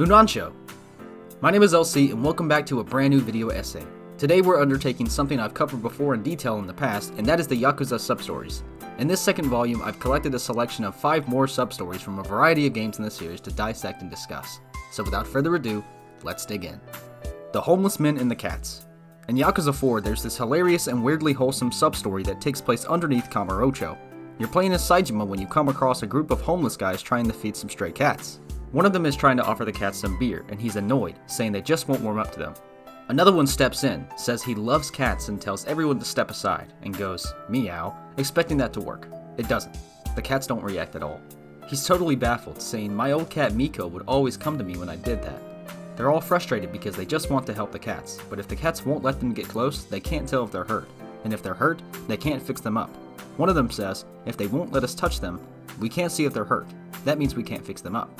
Lunancho! My name is LC and welcome back to a brand new video essay. Today we're undertaking something I've covered before in detail in the past, and that is the Yakuza Substories. In this second volume, I've collected a selection of 5 more substories from a variety of games in the series to dissect and discuss. So without further ado, let's dig in. The Homeless Men and the Cats. In Yakuza 4, there's this hilarious and weirdly wholesome substory that takes place underneath Kamurocho. You're playing as Saejima when you come across a group of homeless guys trying to feed some stray cats. One of them is trying to offer the cats some beer, and he's annoyed, saying they just won't warm up to them. Another one steps in, says he loves cats and tells everyone to step aside, and goes, meow, expecting that to work. It doesn't. The cats don't react at all. He's totally baffled, saying my old cat Miko would always come to me when I did that. They're all frustrated because they just want to help the cats, but if the cats won't let them get close, they can't tell if they're hurt. And if they're hurt, they can't fix them up. One of them says, if they won't let us touch them, we can't see if they're hurt. That means we can't fix them up.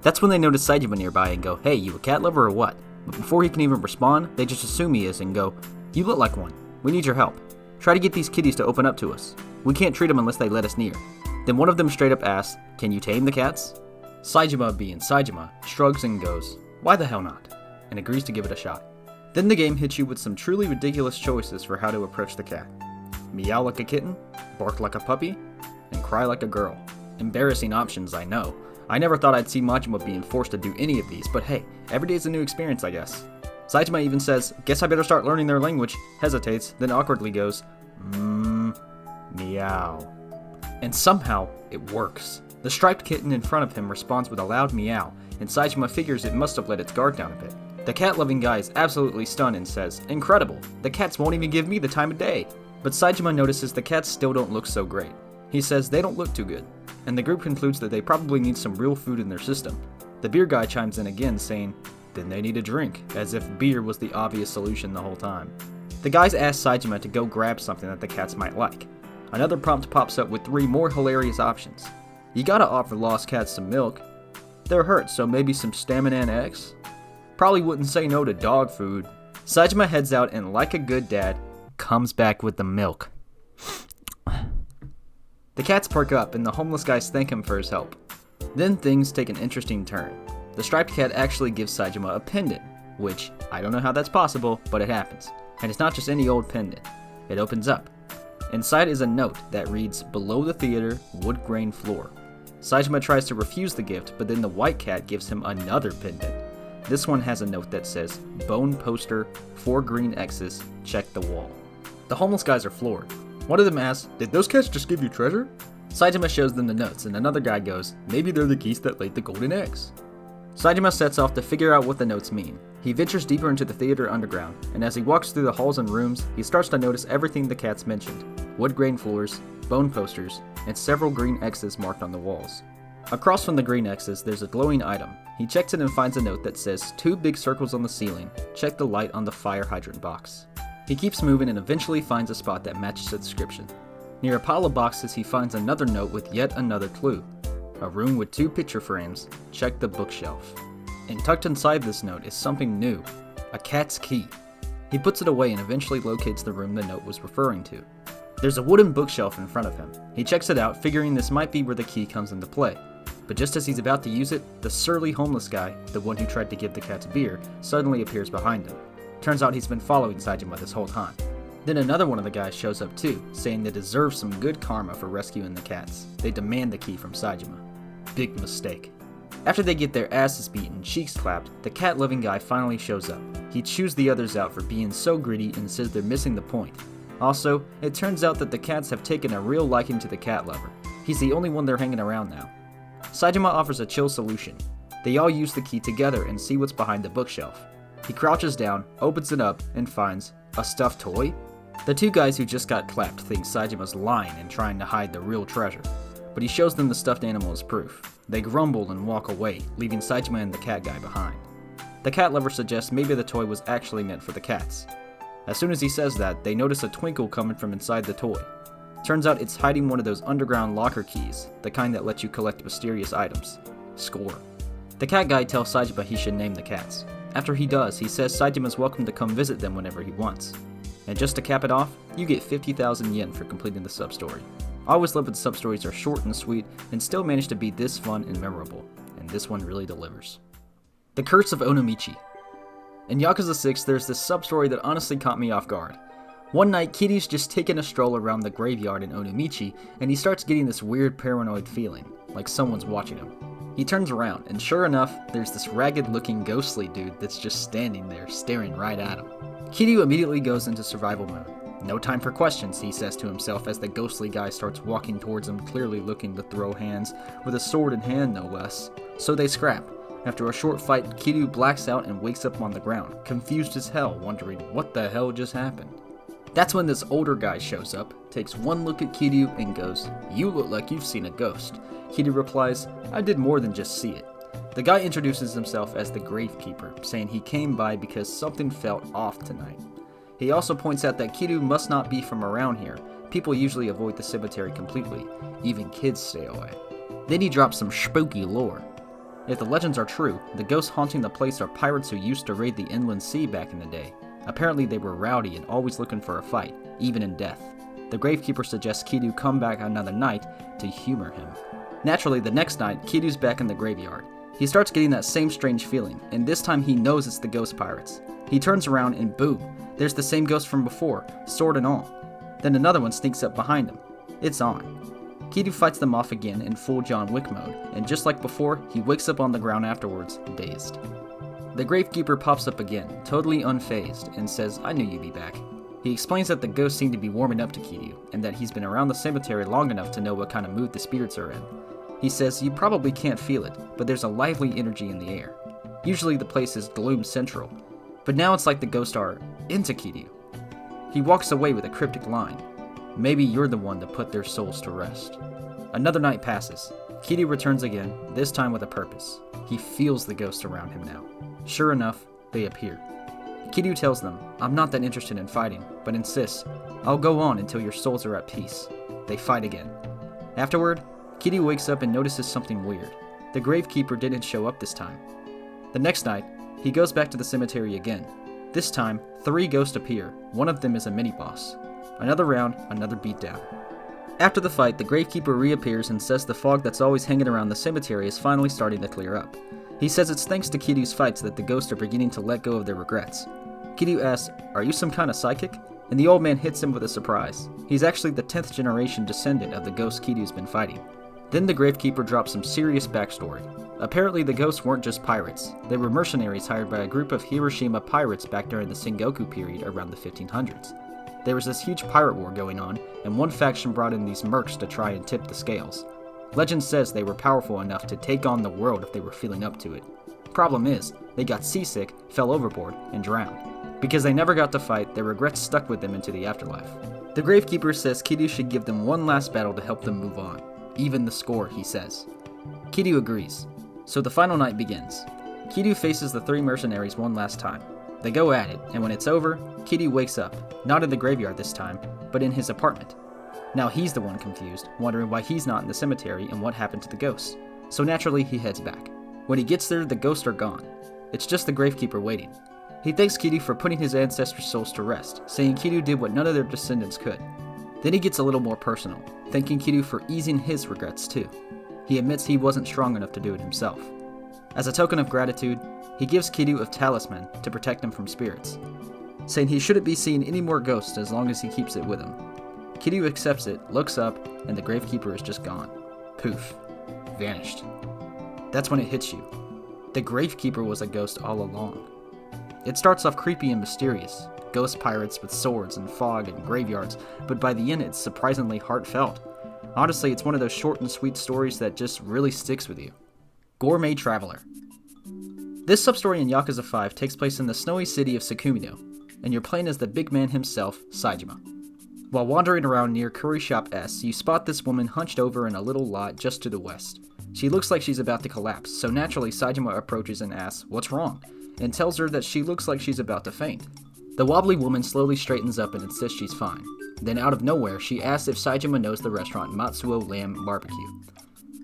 That's when they notice Saejima nearby and go, hey, you a cat lover or what? But before he can even respond, they just assume he is and go, you look like one. We need your help. Try to get these kitties to open up to us. We can't treat them unless they let us near. Then one of them straight up asks, can you tame the cats? Saejima, being Saejima, shrugs and goes, why the hell not? And agrees to give it a shot. Then the game hits you with some truly ridiculous choices for how to approach the cat. Meow like a kitten, bark like a puppy, and cry like a girl. Embarrassing options, I know. I never thought I'd see Majima being forced to do any of these, but hey, every day's a new experience, I guess. Saejima even says, guess I better start learning their language, hesitates, then awkwardly goes, meow. And somehow, it works. The striped kitten in front of him responds with a loud meow, and Saejima figures it must have let its guard down a bit. The cat-loving guy is absolutely stunned and says, incredible, the cats won't even give me the time of day. But Saejima notices the cats still don't look so great. He says they don't look too good, and the group concludes that they probably need some real food in their system. The beer guy chimes in again saying, then they need a drink, as if beer was the obvious solution the whole time. The guys ask Saejima to go grab something that the cats might like. Another prompt pops up with 3 more hilarious options. You gotta offer lost cats some milk. They're hurt, so maybe some stamina and eggs? Probably wouldn't say no to dog food. Saejima heads out and, like a good dad, comes back with the milk. The cats perk up and the homeless guys thank him for his help. Then things take an interesting turn. The striped cat actually gives Saejima a pendant, which, I don't know how that's possible, but it happens. And it's not just any old pendant. It opens up. Inside is a note that reads, below the theater, wood grain floor. Saejima tries to refuse the gift, but then the white cat gives him another pendant. This one has a note that says, bone poster, 4 green X's, check the wall. The homeless guys are floored. One of them asks, did those cats just give you treasure? Saejima shows them the notes, and another guy goes, maybe they're the geese that laid the golden eggs. Saejima sets off to figure out what the notes mean. He ventures deeper into the theater underground, and as he walks through the halls and rooms, he starts to notice everything the cats mentioned. Wood grain floors, bone posters, and several green X's marked on the walls. Across from the green X's, there's a glowing item. He checks it and finds a note that says, 2 big circles on the ceiling, check the light on the fire hydrant box. He keeps moving and eventually finds a spot that matches the description. Near a pile of boxes, he finds another note with yet another clue. A room with 2 picture frames, check the bookshelf. And tucked inside this note is something new, a cat's key. He puts it away and eventually locates the room the note was referring to. There's a wooden bookshelf in front of him. He checks it out, figuring this might be where the key comes into play. But just as he's about to use it, the surly homeless guy, the one who tried to give the cats beer, suddenly appears behind him. Turns out he's been following Saejima this whole time. Then another one of the guys shows up too, saying they deserve some good karma for rescuing the cats. They demand the key from Saejima. Big mistake. After they get their asses beaten, cheeks clapped, the cat-loving guy finally shows up. He chews the others out for being so greedy and says they're missing the point. Also, it turns out that the cats have taken a real liking to the cat lover. He's the only one they're hanging around now. Saejima offers a chill solution. They all use the key together and see what's behind the bookshelf. He crouches down, opens it up, and finds a stuffed toy? The 2 guys who just got clapped think Saejima's lying and trying to hide the real treasure, but he shows them the stuffed animal as proof. They grumble and walk away, leaving Saejima and the cat guy behind. The cat lover suggests maybe the toy was actually meant for the cats. As soon as he says that, they notice a twinkle coming from inside the toy. Turns out it's hiding one of those underground locker keys, the kind that lets you collect mysterious items. Score. The cat guy tells Saejima he should name the cats. After he does, he says Saejima's welcome to come visit them whenever he wants. And just to cap it off, you get 50,000 yen for completing the substory. I always love when substories are short and sweet and still manage to be this fun and memorable, and this one really delivers. The Curse of Onomichi. In Yakuza 6, there's this sub-story that honestly caught me off guard. One night, Kiryu's just taking a stroll around the graveyard in Onomichi, and he starts getting this weird paranoid feeling, like someone's watching him. He turns around, and sure enough, there's this ragged-looking ghostly dude that's just standing there, staring right at him. Kiryu immediately goes into survival mode. No time for questions, he says to himself as the ghostly guy starts walking towards him, clearly looking to throw hands, with a sword in hand no less. So they scrap. After a short fight, Kiryu blacks out and wakes up on the ground, confused as hell, wondering what the hell just happened. That's when this older guy shows up, takes one look at Kiryu, and goes, "You look like you've seen a ghost." Kiryu replies, "I did more than just see it." The guy introduces himself as the Gravekeeper, saying he came by because something felt off tonight. He also points out that Kiryu must not be from around here. People usually avoid the cemetery completely. Even kids stay away. Then he drops some spooky lore. If the legends are true, the ghosts haunting the place are pirates who used to raid the inland sea back in the day. Apparently they were rowdy and always looking for a fight, even in death. The Gravekeeper suggests Kiryu come back another night to humor him. Naturally, the next night, Kiryu's back in the graveyard. He starts getting that same strange feeling, and this time he knows it's the ghost pirates. He turns around and boom, there's the same ghost from before, sword and all. Then another one sneaks up behind him. It's on. Kiryu fights them off again in full John Wick mode, and just like before, he wakes up on the ground afterwards, dazed. The Gravekeeper pops up again, totally unfazed, and says, "I knew you'd be back." He explains that the ghosts seem to be warming up to Kiryu, and that he's been around the cemetery long enough to know what kind of mood the spirits are in. He says, "You probably can't feel it, but there's a lively energy in the air. Usually the place is gloom central, but now it's like the ghosts are into Kiryu." He walks away with a cryptic line, "Maybe you're the one to put their souls to rest." Another night passes. Kiryu returns again, this time with a purpose. He feels the ghosts around him now. Sure enough, they appear. Kiryu tells them, "I'm not that interested in fighting, but insists, I'll go on until your souls are at peace." They fight again. Afterward, Kiryu wakes up and notices something weird. The Gravekeeper didn't show up this time. The next night, he goes back to the cemetery again. This time, 3 ghosts appear. One of them is a mini-boss. Another round, another beatdown. After the fight, the Gravekeeper reappears and says the fog that's always hanging around the cemetery is finally starting to clear up. He says it's thanks to Kiryu's fights that the ghosts are beginning to let go of their regrets. Kiryu asks, "Are you some kind of psychic?" And the old man hits him with a surprise. He's actually the 10th generation descendant of the ghosts Kiryu's been fighting. Then the Gravekeeper drops some serious backstory. Apparently the ghosts weren't just pirates. They were mercenaries hired by a group of Hiroshima pirates back during the Sengoku period around the 1500s. There was this huge pirate war going on, and one faction brought in these mercs to try and tip the scales. Legend says they were powerful enough to take on the world if they were feeling up to it. Problem is, they got seasick, fell overboard, and drowned. Because they never got to fight, their regrets stuck with them into the afterlife. The Gravekeeper says Kiryu should give them one last battle to help them move on. Even the score, he says. Kiryu agrees. So the final night begins. Kiryu faces the 3 mercenaries one last time. They go at it, and when it's over, Kiryu wakes up, not in the graveyard this time, but in his apartment. Now he's the one confused, wondering why he's not in the cemetery and what happened to the ghosts. So naturally, he heads back. When he gets there, the ghosts are gone. It's just the Gravekeeper waiting. He thanks Kiryu for putting his ancestors' souls to rest, saying Kiryu did what none of their descendants could. Then he gets a little more personal, thanking Kiryu for easing his regrets too. He admits he wasn't strong enough to do it himself. As a token of gratitude, he gives Kiryu a talisman to protect him from spirits, saying he shouldn't be seeing any more ghosts as long as he keeps it with him. Kiryu accepts it, looks up, and the Gravekeeper is just gone. Poof. Vanished. That's when it hits you. The Gravekeeper was a ghost all along. It starts off creepy and mysterious, ghost pirates with swords and fog and graveyards, but by the end it's surprisingly heartfelt. Honestly, it's one of those short and sweet stories that just really sticks with you. Gourmet Traveler. This substory in Yakuza 5 takes place in the snowy city of Sakumino, and you're playing as the big man himself, Saejima. While wandering around near Curry Shop S, you spot this woman hunched over in a little lot just to the west. She looks like she's about to collapse, so naturally Saejima approaches and asks, "What's wrong?" and tells her that she looks like she's about to faint. The wobbly woman slowly straightens up and insists she's fine. Then out of nowhere, she asks if Saejima knows the restaurant Matsuo Lamb Barbecue.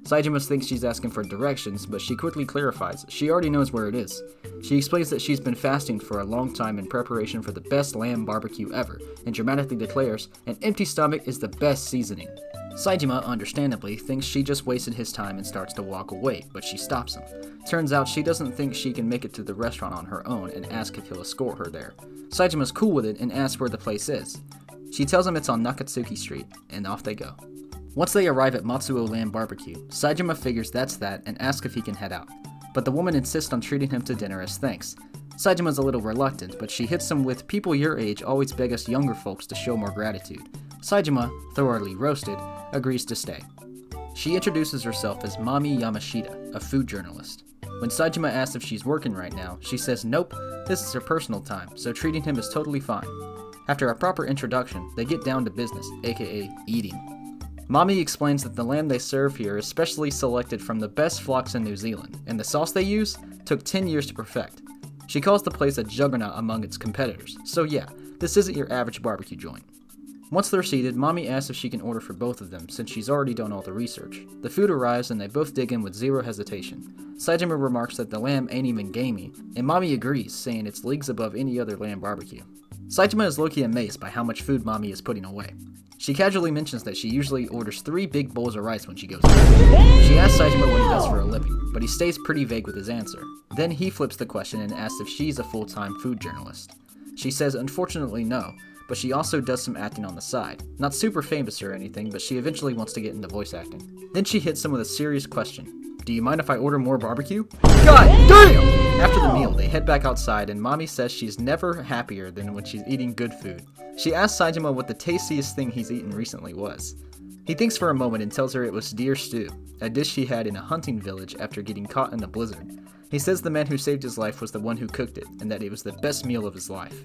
Saejima thinks she's asking for directions, but she quickly clarifies she already knows where it is. She explains that she's been fasting for a long time in preparation for the best lamb barbecue ever, and dramatically declares, "An empty stomach is the best seasoning." Saejima, understandably, thinks she just wasted his time and starts to walk away, but she stops him. Turns out she doesn't think she can make it to the restaurant on her own and asks if he'll escort her there. Saejima's cool with it and asks where the place is. She tells him it's on Nakatsuki Street, and off they go. Once they arrive at Matsuo Land Barbecue, Saejima figures that's that and asks if he can head out. But the woman insists on treating him to dinner as thanks. Saejima's a little reluctant, but she hits him with "people your age always beg us younger folks to show more gratitude." Saejima, thoroughly roasted, agrees to stay. She introduces herself as Mami Yamashita, a food journalist. When Saejima asks if she's working right now, she says nope, this is her personal time, so treating him is totally fine. After a proper introduction, they get down to business, aka eating. Mami explains that the lamb they serve here is specially selected from the best flocks in New Zealand, and the sauce they use took 10 years to perfect. She calls the place a juggernaut among its competitors, so yeah, this isn't your average barbecue joint. Once they're seated, Mami asks if she can order for both of them, since she's already done all the research. The food arrives and they both dig in with zero hesitation. Saejima remarks that the lamb ain't even gamey, and Mami agrees, saying it's leagues above any other lamb barbecue. Saejima is low-key amazed by how much food Mami is putting away. She casually mentions that she usually orders 3 big bowls of rice when she goes out. She asks Saejima what he does for a living, but he stays pretty vague with his answer. Then he flips the question and asks if she's a full-time food journalist. She says unfortunately no, but she also does some acting on the side. Not super famous or anything, but she eventually wants to get into voice acting. Then she hits him with a serious question. Do you mind if I order more barbecue? God damn! After the meal, they head back outside and Mami says she's never happier than when she's eating good food. She asks Saejima what the tastiest thing he's eaten recently was. He thinks for a moment and tells her it was deer stew, a dish he had in a hunting village after getting caught in a blizzard. He says the man who saved his life was the one who cooked it, and that it was the best meal of his life.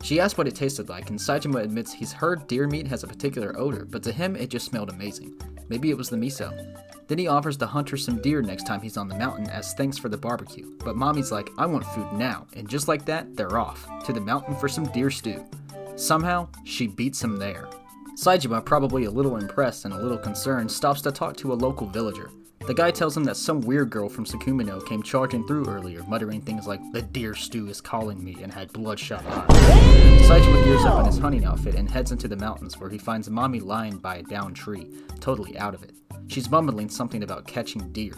She asks what it tasted like, and Saejima admits he's heard deer meat has a particular odor, but to him it just smelled amazing. Maybe it was the miso. Then he offers to hunt her some deer next time he's on the mountain as thanks for the barbecue, but Mami's like, I want food now, and just like that, they're off, to the mountain for some deer stew. Somehow, she beats him there. Saejima, probably a little impressed and a little concerned, stops to talk to a local villager. The guy tells him that some weird girl from Sukumino came charging through earlier, muttering things like, the deer stew is calling me, and had bloodshot eyes. Saejima gears up in his hunting outfit and heads into the mountains where he finds Mami lying by a downed tree, totally out of it. She's mumbling something about catching deer.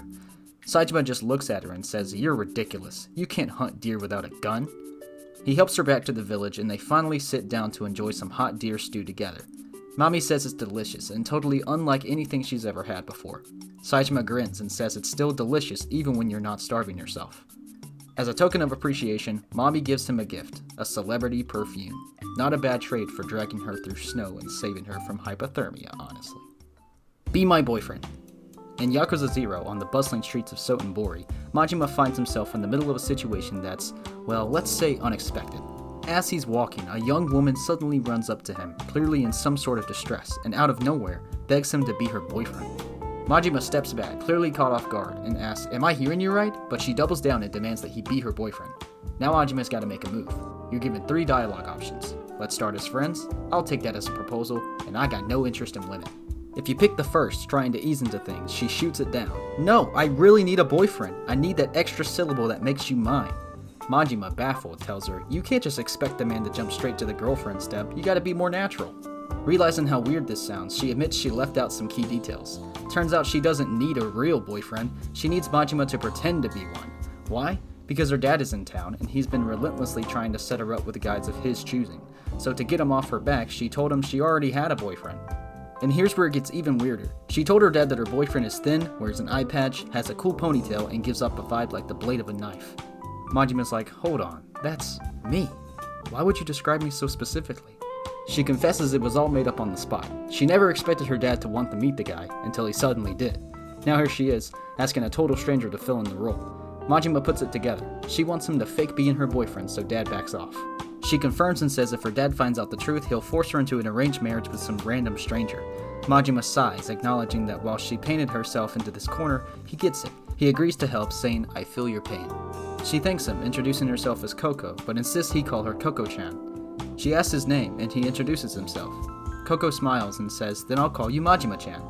Saejima just looks at her and says, you're ridiculous. You can't hunt deer without a gun. He helps her back to the village and they finally sit down to enjoy some hot deer stew together. Mami says it's delicious and totally unlike anything she's ever had before. Saejima grins and says it's still delicious even when you're not starving yourself. As a token of appreciation, Mami gives him a gift, a celebrity perfume. Not a bad trade for dragging her through snow and saving her from hypothermia, honestly. Be my boyfriend. In Yakuza 0, on the bustling streets of Sotenbori, Majima finds himself in the middle of a situation that's, well, let's say unexpected. As he's walking, a young woman suddenly runs up to him, clearly in some sort of distress, and out of nowhere, begs him to be her boyfriend. Majima steps back, clearly caught off guard, and asks, am I hearing you right? But she doubles down and demands that he be her boyfriend. Now Majima's gotta make a move. You're given 3 dialogue options. Let's start as friends, I'll take that as a proposal, and I got no interest in women. If you pick the first, trying to ease into things, she shoots it down. No, I really need a boyfriend. I need that extra syllable that makes you mine. Majima, baffled, tells her, you can't just expect the man to jump straight to the girlfriend step, you gotta be more natural. Realizing how weird this sounds, she admits she left out some key details. Turns out she doesn't need a real boyfriend, she needs Majima to pretend to be one. Why? Because her dad is in town, and he's been relentlessly trying to set her up with guys of his choosing. So to get him off her back, she told him she already had a boyfriend. And here's where it gets even weirder. She told her dad that her boyfriend is thin, wears an eye patch, has a cool ponytail, and gives up a vibe like the blade of a knife. Majima's like, hold on, that's me. Why would you describe me so specifically? She confesses it was all made up on the spot. She never expected her dad to want to meet the guy, until he suddenly did. Now here she is, asking a total stranger to fill in the role. Majima puts it together. She wants him to fake being her boyfriend, so dad backs off. She confirms and says if her dad finds out the truth, he'll force her into an arranged marriage with some random stranger. Majima sighs, acknowledging that while she painted herself into this corner, he gets it. He agrees to help, saying, I feel your pain. She thanks him, introducing herself as Coco, but insists he call her Coco-chan. She asks his name, and he introduces himself. Coco smiles and says, then I'll call you Majima-chan.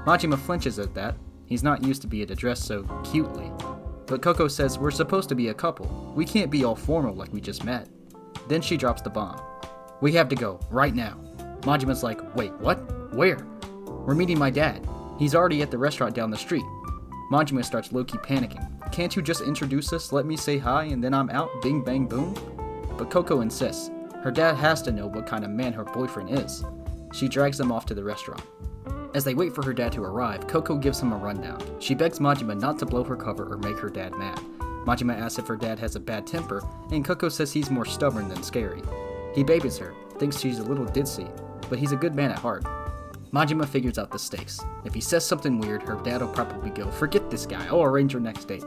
Majima flinches at that. He's not used to being addressed so cutely. But Coco says, we're supposed to be a couple. We can't be all formal like we just met. Then she drops the bomb. We have to go, right now. Majima's like, wait, what? Where? We're meeting my dad. He's already at the restaurant down the street. Majima starts low-key panicking. Can't you just introduce us, let me say hi, and then I'm out, bing bang boom? But Coco insists. Her dad has to know what kind of man her boyfriend is. She drags them off to the restaurant. As they wait for her dad to arrive, Coco gives him a rundown. She begs Majima not to blow her cover or make her dad mad. Majima asks if her dad has a bad temper, and Coco says he's more stubborn than scary. He babies her, thinks she's a little ditzy, but he's a good man at heart. Majima figures out the stakes. If he says something weird, her dad will probably go, "Forget this guy, I'll arrange your next date."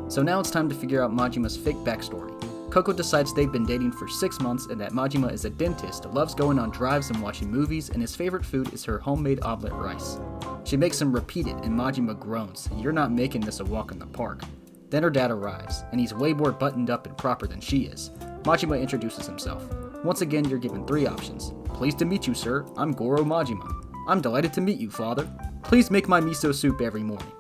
So now it's time to figure out Majima's fake backstory. Coco decides they've been dating for 6 months and that Majima is a dentist, loves going on drives and watching movies, and his favorite food is her homemade omelet rice. She makes him repeat it, and Majima groans, "You're not making this a walk in the park." Then her dad arrives, and he's way more buttoned up and proper than she is. Majima introduces himself. Once again, you're given 3 options. "Pleased to meet you, sir. I'm Goro Majima." "I'm delighted to meet you, father. Please make my miso soup every morning."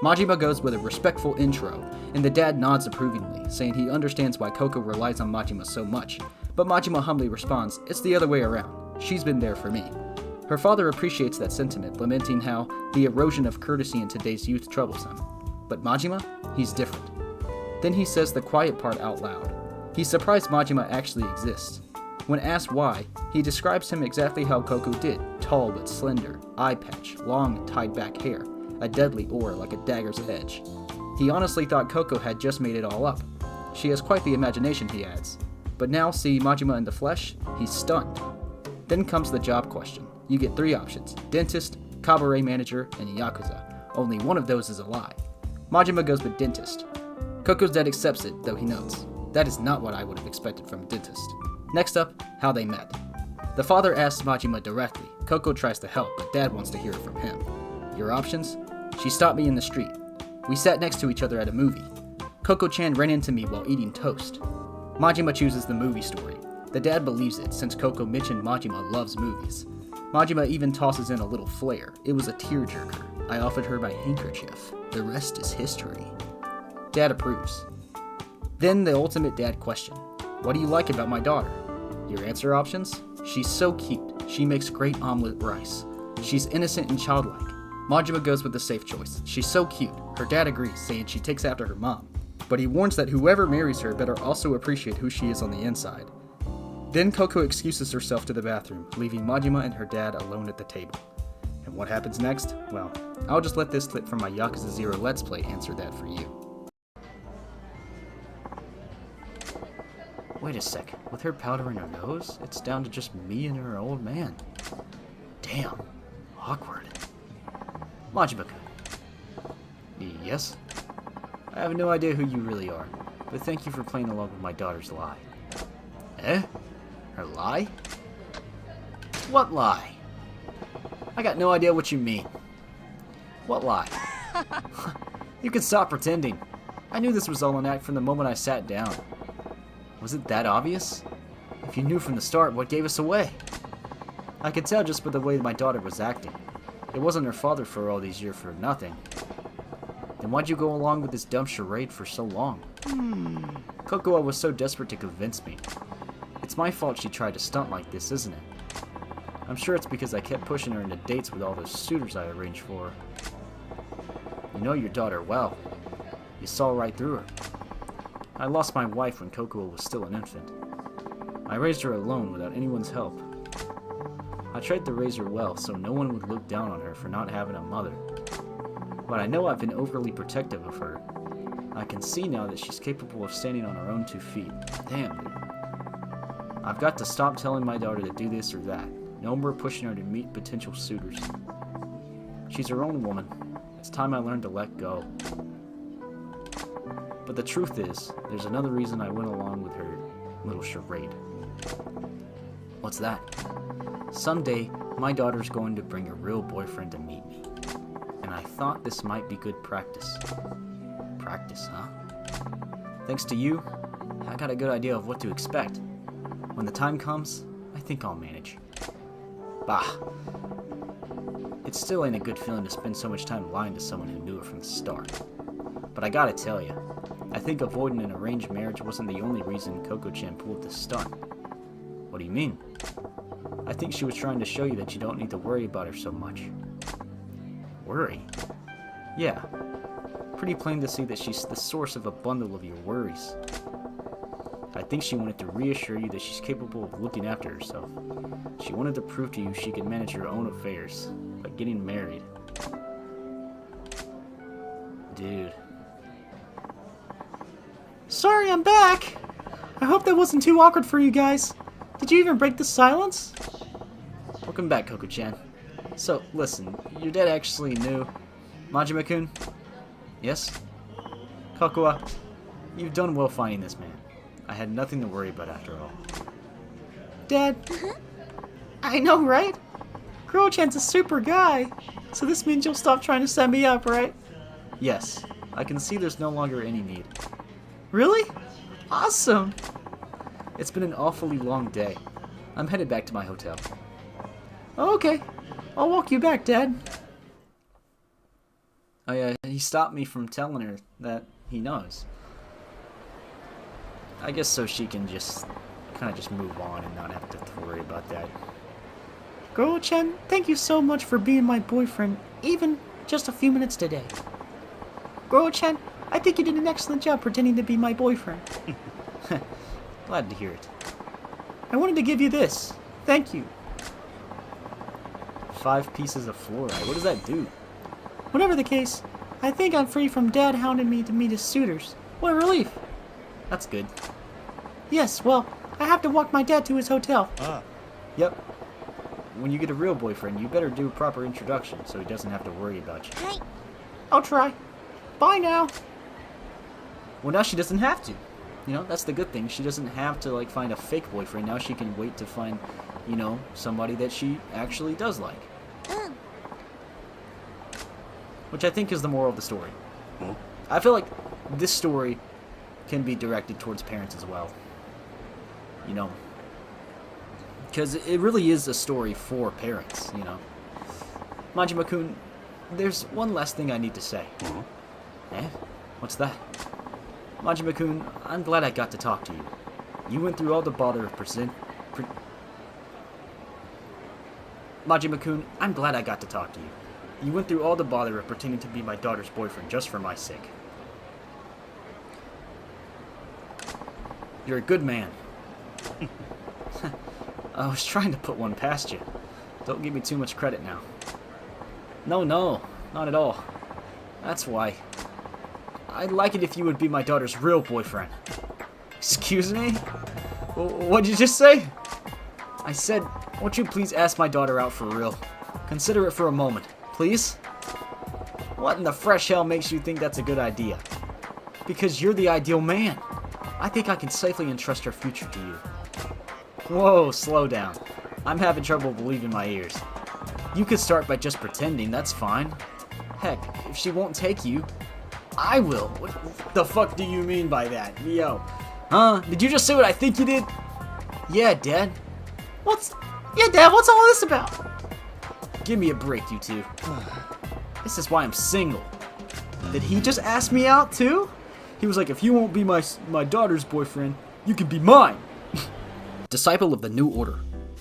Majima goes with a respectful intro, and the dad nods approvingly, saying he understands why Coco relies on Majima so much, but Majima humbly responds, "It's the other way around. She's been there for me." Her father appreciates that sentiment, lamenting how the erosion of courtesy in today's youth troubles him. But Majima? He's different. Then he says the quiet part out loud. He's surprised Majima actually exists. When asked why, he describes him exactly how Coco did, tall but slender, eye patch, long tied back hair, a deadly oar like a dagger's edge. He honestly thought Coco had just made it all up. She has quite the imagination, he adds. But now see Majima in the flesh, he's stunned. Then comes the job question. You get 3 options: dentist, cabaret manager, and Yakuza. Only one of those is a lie. Majima goes with dentist. Coco's dad accepts it, though he notes, "That is not what I would have expected from a dentist." Next up, how they met. The father asks Majima directly. Coco tries to help, but dad wants to hear it from him. "Your options? She stopped me in the street. We sat next to each other at a movie. Coco-chan ran into me while eating toast." Majima chooses the movie story. The dad believes it, since Coco mentioned Majima loves movies. Majima even tosses in a little flair. "It was a tearjerker. I offered her my handkerchief. The rest is history." Dad approves. Then the ultimate dad question. "What do you like about my daughter?" Your answer options? "She's so cute. She makes great omelet rice. She's innocent and childlike." Majima goes with the safe choice. She's so cute. Her dad agrees, saying she takes after her mom. But he warns that whoever marries her better also appreciate who she is on the inside. Then Coco excuses herself to the bathroom, leaving Majima and her dad alone at the table. And what happens next? Well, I'll just let this clip from my Yakuza 0 Let's Play answer that for you. Wait a sec, with her powder in her nose, it's down to just me and her old man. Damn, awkward. Majima-kun. Yes? I have no idea who you really are, but thank you for playing along with my daughter's lie. Eh? Her lie? What lie? I got no idea what you mean. What lie? You can stop pretending. I knew this was all an act from the moment I sat down. Was it that obvious? If you knew from the start, what gave us away? I could tell just by the way my daughter was acting. It wasn't her father for all these years for nothing. Then why'd you go along with this dumb charade for so long? Cocoa was so desperate to convince me. It's my fault she tried to stunt like this, isn't it? I'm sure it's because I kept pushing her into dates with all those suitors I arranged for her. You know your daughter well. You saw right through her. I lost my wife when Cocoa was still an infant. I raised her alone without anyone's help. I tried to raise her well so no one would look down on her for not having a mother. But I know I've been overly protective of her. I can see now that she's capable of standing on her own 2 feet. Damn, dude. I've got to stop telling my daughter to do this or that. No more pushing her to meet potential suitors. She's her own woman. It's time I learned to let go. But the truth is, there's another reason I went along with her little charade. What's that? Someday, my daughter's going to bring a real boyfriend to meet me. And I thought this might be good practice. Practice, huh? Thanks to you, I got a good idea of what to expect. When the time comes, I think I'll manage. Bah. It still ain't a good feeling to spend so much time lying to someone who knew it from the start. But I gotta tell you, I think avoiding an arranged marriage wasn't the only reason Coco-chan pulled this stunt. What do you mean? I think she was trying to show you that you don't need to worry about her so much. Worry? Yeah. Pretty plain to see that she's the source of a bundle of your worries. I think she wanted to reassure you that she's capable of looking after herself. She wanted to prove to you she could manage her own affairs by getting married. Dude. Sorry, I'm back! I hope that wasn't too awkward for you guys. Did you even break the silence? Welcome back, Koko-chan. So, listen, your dad actually knew... Majima-kun? Yes? Kakuwa, you've done well finding this man. I had nothing to worry about after all. Dad, I know, right? Goro-chan's a super guy, so this means you'll stop trying to set me up, right? Yes, I can see there's no longer any need. Really? Awesome! It's been an awfully long day. I'm headed back to my hotel. Okay, I'll walk you back, Dad. Oh yeah, he stopped me from telling her that he knows. I guess so she can just kind of just move on and not have to worry about that. Goro-chan, thank you so much for being my boyfriend, even just a few minutes today. Goro-chan, I think you did an excellent job pretending to be my boyfriend. Glad to hear it. I wanted to give you this. Thank you. 5 pieces of fluoride. What does that do? Whatever the case, I think I'm free from Dad hounding me to meet his suitors. What a relief. That's good. Yes, well, I have to walk my dad to his hotel. Yep. When you get a real boyfriend, you better do a proper introduction so he doesn't have to worry about you. Hi. I'll try. Bye now. Well, now she doesn't have to. You know, that's the good thing. She doesn't have to, like, find a fake boyfriend. Now she can wait to find, you know, somebody that she actually does like. Which I think is the moral of the story. I feel like this story can be directed towards parents as well. You know. Because it really is a story for parents, you know. Majima-kun, there's one last thing I need to say. Eh? What's that? Majima-kun, I'm glad I got to talk to you. You went through all the bother of Majima-kun, I'm glad I got to talk to you. You went through all the bother of pretending to be my daughter's boyfriend just for my sake. You're a good man. I was trying to put one past you. Don't give me too much credit now. No, not at all. That's why. I'd like it if you would be my daughter's real boyfriend. Excuse me? What'd you just say? I said, won't you please ask my daughter out for real? Consider it for a moment, please? What in the fresh hell makes you think that's a good idea? Because you're the ideal man. I think I can safely entrust her future to you. Whoa, slow down. I'm having trouble believing my ears. You could start by just pretending, that's fine. Heck, if she won't take you, I will. What the fuck do you mean by that? Yo. Huh? Did you just say what I think you did? Yeah, Dad. Yeah, Dad, what's all this about? Give me a break, you two. This is why I'm single. Did he just ask me out, too? He was like, if you won't be my daughter's boyfriend, you can be mine. Disciple of the New Order.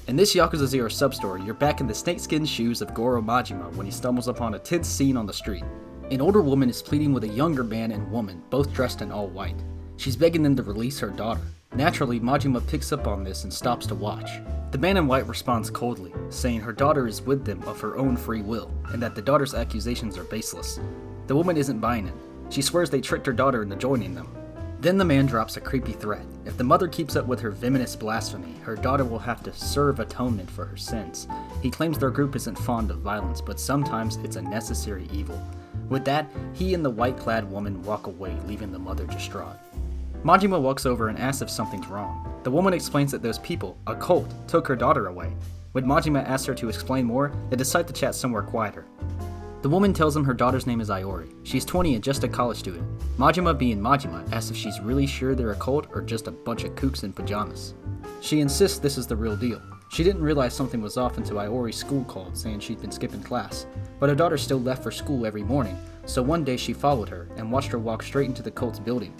In this Yakuza 0 sub-story, you're back in the snakeskin shoes of Goro Majima when he stumbles upon a tense scene on the street. An older woman is pleading with a younger man and woman, both dressed in all white. She's begging them to release her daughter. Naturally, Majima picks up on this and stops to watch. The man in white responds coldly, saying her daughter is with them of her own free will, and that the daughter's accusations are baseless. The woman isn't buying it. She swears they tricked her daughter into joining them. Then the man drops a creepy threat. If the mother keeps up with her venomous blasphemy, her daughter will have to serve atonement for her sins. He claims their group isn't fond of violence, but sometimes it's a necessary evil. With that, he and the white-clad woman walk away, leaving the mother distraught. Majima walks over and asks if something's wrong. The woman explains that those people, a cult, took her daughter away. When Majima asks her to explain more, they decide to chat somewhere quieter. The woman tells him her daughter's name is Iori. She's 20 and just a college student. Majima, being Majima, asks if she's really sure they're a cult or just a bunch of kooks in pajamas. She insists this is the real deal. She didn't realize something was off until Iori's school called, saying she'd been skipping class. But her daughter still left for school every morning, so one day she followed her and watched her walk straight into the cult's building.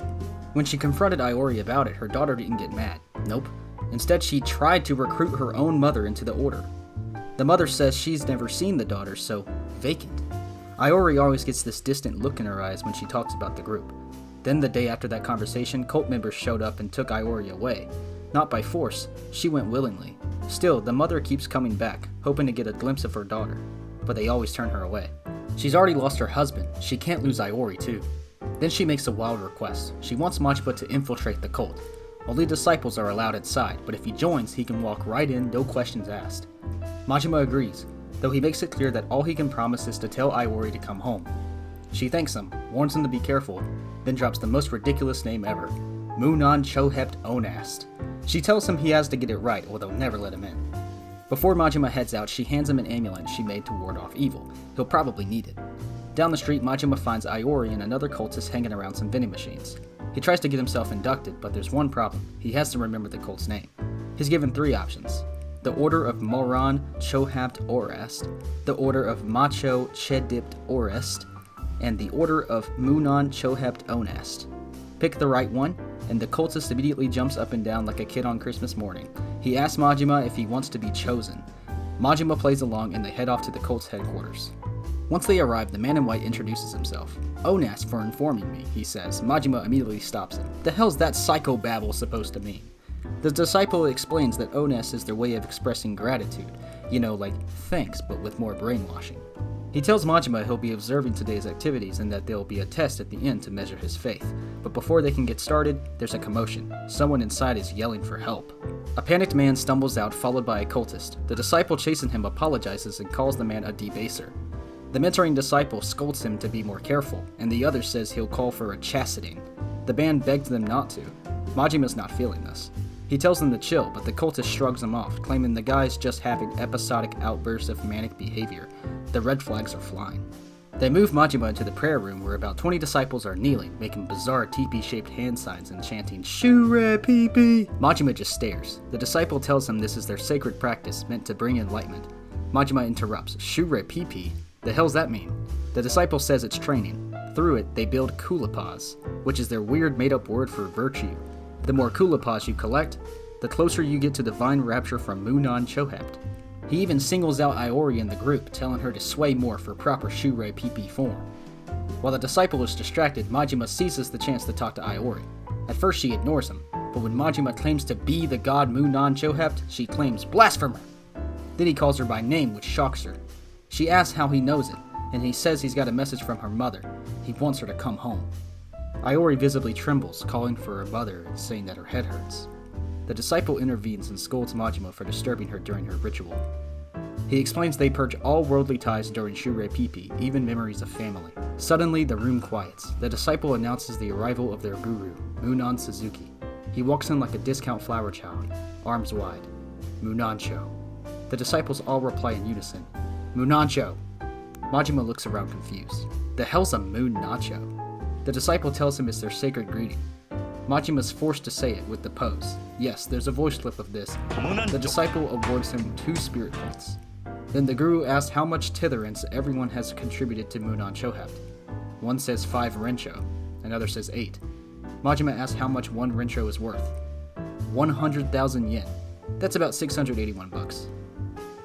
When she confronted Iori about it, her daughter didn't get mad. Nope. Instead, she tried to recruit her own mother into the order. The mother says she's never seen the daughter, so vacant. Iori always gets this distant look in her eyes when she talks about the group. Then the day after that conversation, cult members showed up and took Iori away. Not by force, she went willingly. Still, the mother keeps coming back, hoping to get a glimpse of her daughter, but they always turn her away. She's already lost her husband, she can't lose Iori too. Then she makes a wild request. She wants Majima to infiltrate the cult. Only disciples are allowed inside, but if he joins, he can walk right in, no questions asked. Majima agrees, though he makes it clear that all he can promise is to tell Iori to come home. She thanks him, warns him to be careful, then drops the most ridiculous name ever, Munan Chohept Onast. She tells him he has to get it right or they'll never let him in. Before Majima heads out, she hands him an amulet she made to ward off evil. He'll probably need it. Down the street, Majima finds Iori and another cultist hanging around some vending machines. He tries to get himself inducted, but there's one problem. He has to remember the cult's name. He's given 3 options. The Order of Moran Chohapt Orest, the Order of Macho Chedipt Orest, and the Order of Munan Chohept Onest. Pick the right one, and the cultist immediately jumps up and down like a kid on Christmas morning. He asks Majima if he wants to be chosen. Majima plays along and they head off to the cult's headquarters. Once they arrive, the man in white introduces himself. Onast for informing me, he says. Majima immediately stops him. The hell's that psychobabble supposed to mean? The disciple explains that Onast is their way of expressing gratitude. You know, like thanks, but with more brainwashing. He tells Majima he'll be observing today's activities and that there'll be a test at the end to measure his faith. But before they can get started, there's a commotion. Someone inside is yelling for help. A panicked man stumbles out, followed by a cultist. The disciple chasing him apologizes and calls the man a debaser. The mentoring disciple scolds him to be more careful, and the other says he'll call for a chastening. The band begs them not to. Majima's not feeling this. He tells them to chill, but the cultist shrugs him off, claiming the guy's just having episodic outbursts of manic behavior. The red flags are flying. They move Majima into the prayer room where about 20 disciples are kneeling, making bizarre teepee-shaped hand signs and chanting, "Shure Peepee!" Majima just stares. The disciple tells him this is their sacred practice, meant to bring enlightenment. Majima interrupts, "Shure Peepee? The hell's that mean?" The disciple says it's training. Through it, they build kulipas, which is their weird made-up word for virtue. The more kulipas you collect, the closer you get to divine rapture from Munan Chohept. He even singles out Iori in the group, telling her to sway more for proper Shure Peepee form. While the disciple is distracted, Majima seizes the chance to talk to Iori. At first she ignores him, but when Majima claims to be the god Munan Chohept, she claims blasphemer. Then he calls her by name, which shocks her. She asks how he knows it, and he says he's got a message from her mother. He wants her to come home. Iori visibly trembles, calling for her mother and saying that her head hurts. The disciple intervenes and scolds Majima for disturbing her during her ritual. He explains they purge all worldly ties during Shure Peepee, even memories of family. Suddenly, the room quiets. The disciple announces the arrival of their guru, Munan Suzuki. He walks in like a discount flower child, arms wide. Munancho. The disciples all reply in unison, Munancho. Majima looks around confused. The hell's a Munancho? The disciple tells him it's their sacred greeting. Majima's forced to say it with the pose. Yes, there's a voice clip of this. The disciple awards him 2 spirit points. Then the guru asks how much titherance everyone has contributed to Munan Chohept. One says 5 rencho, another says 8. Majima asks how much 1 rencho is worth. 100,000 yen. That's about 681 bucks.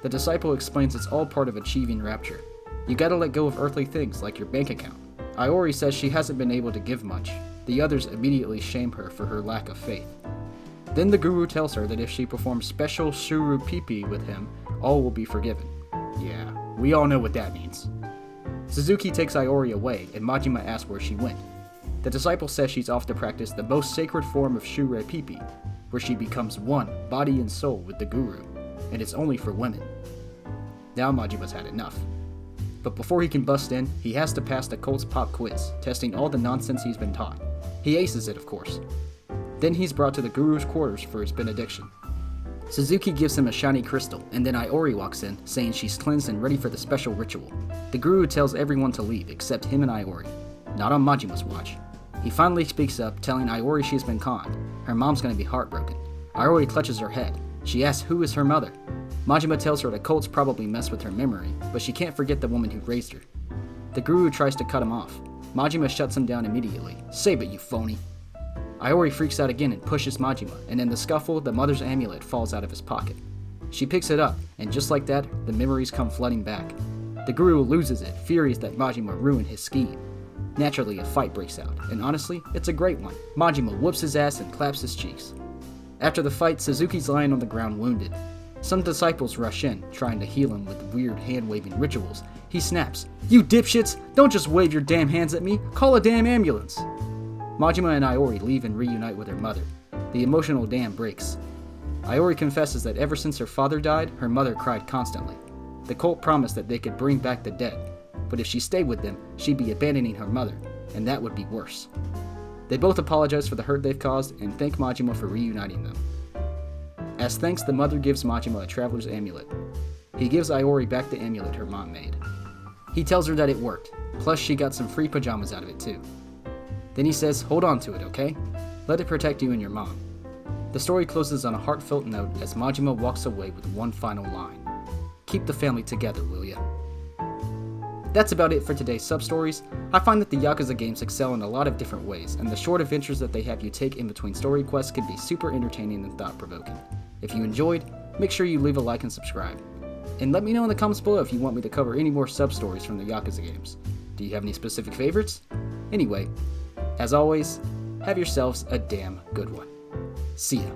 The disciple explains it's all part of achieving rapture. You gotta let go of earthly things like your bank account. Iori says she hasn't been able to give much. The others immediately shame her for her lack of faith. Then the guru tells her that if she performs special Shure Peepee with him, all will be forgiven. Yeah, we all know what that means. Suzuki takes Iori away, and Majima asks where she went. The disciple says she's off to practice the most sacred form of Shure Peepee, where she becomes one, body and soul, with the guru, and it's only for women. Now Majima's had enough. But before he can bust in, he has to pass the cult's pop quiz, testing all the nonsense he's been taught. He aces it, of course. Then he's brought to the guru's quarters for his benediction. Suzuki gives him a shiny crystal, and then Iori walks in, saying she's cleansed and ready for the special ritual. The guru tells everyone to leave, except him and Iori. Not on Majima's watch. He finally speaks up, telling Iori she's been conned. Her mom's gonna be heartbroken. Iori clutches her head. She asks who is her mother. Majima tells her the cults probably mess with her memory, but she can't forget the woman who raised her. The guru tries to cut him off. Majima shuts him down immediately. Save it, you phony. Iori freaks out again and pushes Majima, and in the scuffle, the mother's amulet falls out of his pocket. She picks it up, and just like that, the memories come flooding back. The guru loses it, furious that Majima ruined his scheme. Naturally, a fight breaks out, and honestly, it's a great one. Majima whoops his ass and claps his cheeks. After the fight, Suzuki's lying on the ground wounded. Some disciples rush in, trying to heal him with weird hand-waving rituals. He snaps, "You dipshits! Don't just wave your damn hands at me! Call a damn ambulance!" Majima and Iori leave and reunite with her mother. The emotional dam breaks. Iori confesses that ever since her father died, her mother cried constantly. The cult promised that they could bring back the dead, but if she stayed with them, she'd be abandoning her mother, and that would be worse. They both apologize for the hurt they've caused and thank Majima for reuniting them. As thanks, the mother gives Majima a traveler's amulet. He gives Iori back the amulet her mom made. He tells her that it worked, plus she got some free pajamas out of it too. Then he says, "Hold on to it, okay? Let it protect you and your mom." The story closes on a heartfelt note as Majima walks away with one final line. "Keep the family together, will ya?" That's about it for today's Substories. I find that the Yakuza games excel in a lot of different ways, and the short adventures that they have you take in between story quests can be super entertaining and thought-provoking. If you enjoyed, make sure you leave a like and subscribe. And let me know in the comments below if you want me to cover any more Substories from the Yakuza games. Do you have any specific favorites? Anyway, as always, have yourselves a damn good one. See ya.